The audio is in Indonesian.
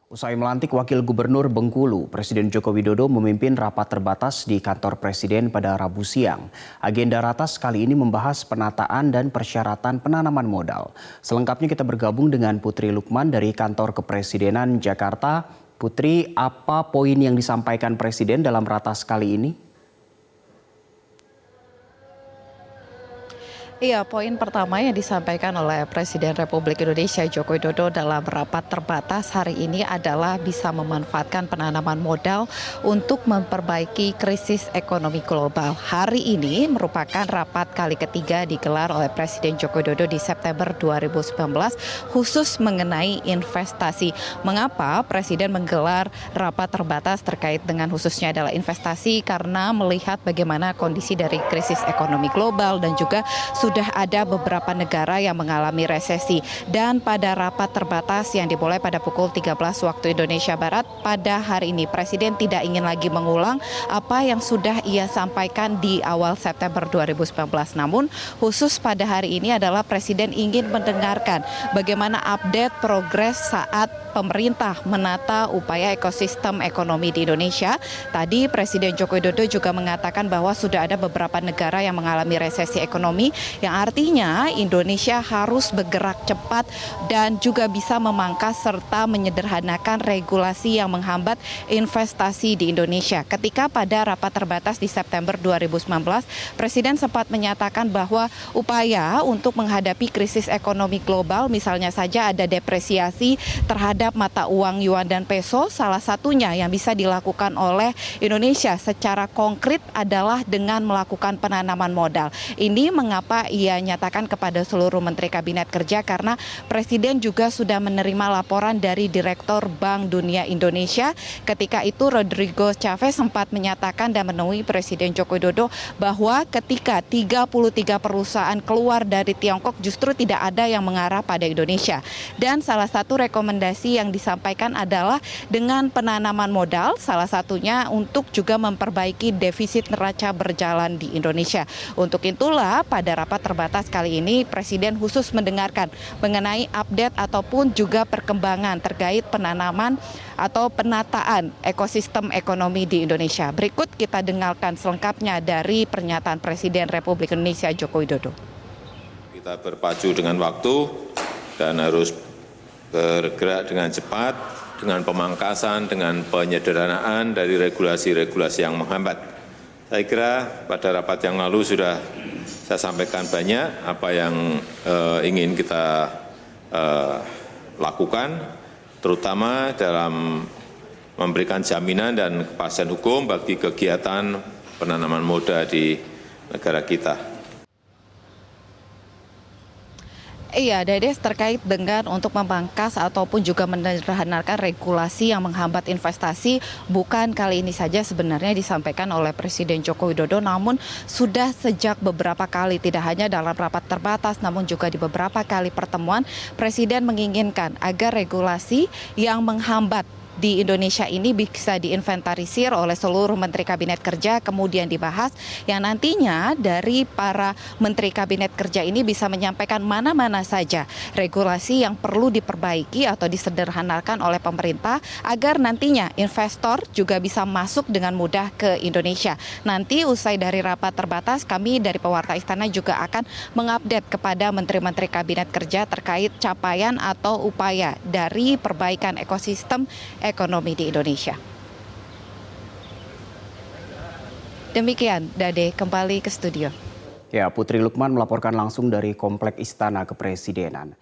Usai melantik Wakil Gubernur Bengkulu, Presiden Joko Widodo memimpin rapat terbatas di kantor Presiden pada Rabu siang. Agenda ratas kali ini membahas penataan dan persyaratan penanaman modal. Selengkapnya kita bergabung dengan Putri Lukman dari Kantor Kepresidenan Jakarta. Putri, apa poin yang disampaikan Presiden dalam ratas kali ini? Iya, poin pertama yang disampaikan oleh Presiden Republik Indonesia Joko Widodo dalam rapat terbatas hari ini adalah bisa memanfaatkan penanaman modal untuk memperbaiki krisis ekonomi global. Hari ini merupakan rapat kali ketiga digelar oleh Presiden Joko Widodo di September 2019 khusus mengenai investasi. Mengapa Presiden menggelar rapat terbatas terkait dengan khususnya adalah investasi? Karena melihat bagaimana kondisi dari krisis ekonomi global dan juga sudah ada beberapa negara yang mengalami resesi. Dan pada rapat terbatas yang dimulai pada pukul 13 waktu Indonesia Barat, pada hari ini Presiden tidak ingin lagi mengulang apa yang sudah ia sampaikan di awal September 2019. Namun khusus pada hari ini adalah Presiden ingin mendengarkan bagaimana update progres saat pemerintah menata upaya ekosistem ekonomi di Indonesia. Tadi Presiden Joko Widodo juga mengatakan bahwa sudah ada beberapa negara yang mengalami resesi ekonomi, yang artinya Indonesia harus bergerak cepat dan juga bisa memangkas serta menyederhanakan regulasi yang menghambat investasi di Indonesia. Ketika pada rapat terbatas di September 2019, Presiden sempat menyatakan bahwa upaya untuk menghadapi krisis ekonomi global, misalnya saja ada depresiasi terhadap mata uang yuan dan peso, salah satunya yang bisa dilakukan oleh Indonesia secara konkret adalah dengan melakukan penanaman modal. Ini mengapa ia nyatakan kepada seluruh Menteri Kabinet Kerja, karena Presiden juga sudah menerima laporan dari Direktur Bank Dunia Indonesia. Ketika itu Rodrigo Chavez sempat menyatakan dan menemui Presiden Joko Widodo bahwa ketika 33 perusahaan keluar dari Tiongkok justru tidak ada yang mengarah pada Indonesia. Dan salah satu rekomendasi yang disampaikan adalah dengan penanaman modal, salah satunya untuk juga memperbaiki defisit neraca berjalan di Indonesia. Untuk itulah pada rapat terbatas kali ini Presiden khusus mendengarkan mengenai update ataupun juga perkembangan terkait penanaman atau penataan ekosistem ekonomi di Indonesia. Berikut kita dengarkan selengkapnya dari pernyataan Presiden Republik Indonesia Joko Widodo. Kita berpacu dengan waktu dan harus bergerak dengan cepat, dengan pemangkasan, dengan penyederhanaan dari regulasi-regulasi yang menghambat. Saya kira pada rapat yang lalu sudah saya sampaikan banyak apa yang ingin kita lakukan, terutama dalam memberikan jaminan dan kepastian hukum bagi kegiatan penanaman modal di negara kita. Iya, Dedes, terkait dengan untuk memangkas ataupun juga menyederhanakan regulasi yang menghambat investasi, bukan kali ini saja sebenarnya disampaikan oleh Presiden Joko Widodo, namun sudah sejak beberapa kali, tidak hanya dalam rapat terbatas, namun juga di beberapa kali pertemuan, Presiden menginginkan agar regulasi yang menghambat di Indonesia ini bisa diinventarisir oleh seluruh Menteri Kabinet Kerja, kemudian dibahas, yang nantinya dari para Menteri Kabinet Kerja ini bisa menyampaikan mana-mana saja regulasi yang perlu diperbaiki atau disederhanakan oleh pemerintah agar nantinya investor juga bisa masuk dengan mudah ke Indonesia. Nanti usai dari rapat terbatas, kami dari Pewarta Istana juga akan mengupdate kepada Menteri-Menteri Kabinet Kerja terkait capaian atau upaya dari perbaikan ekosistem ekonomi di Indonesia. Demikian, Dade, kembali ke studio. Ya, Putri Lukman melaporkan langsung dari Komplek Istana Kepresidenan.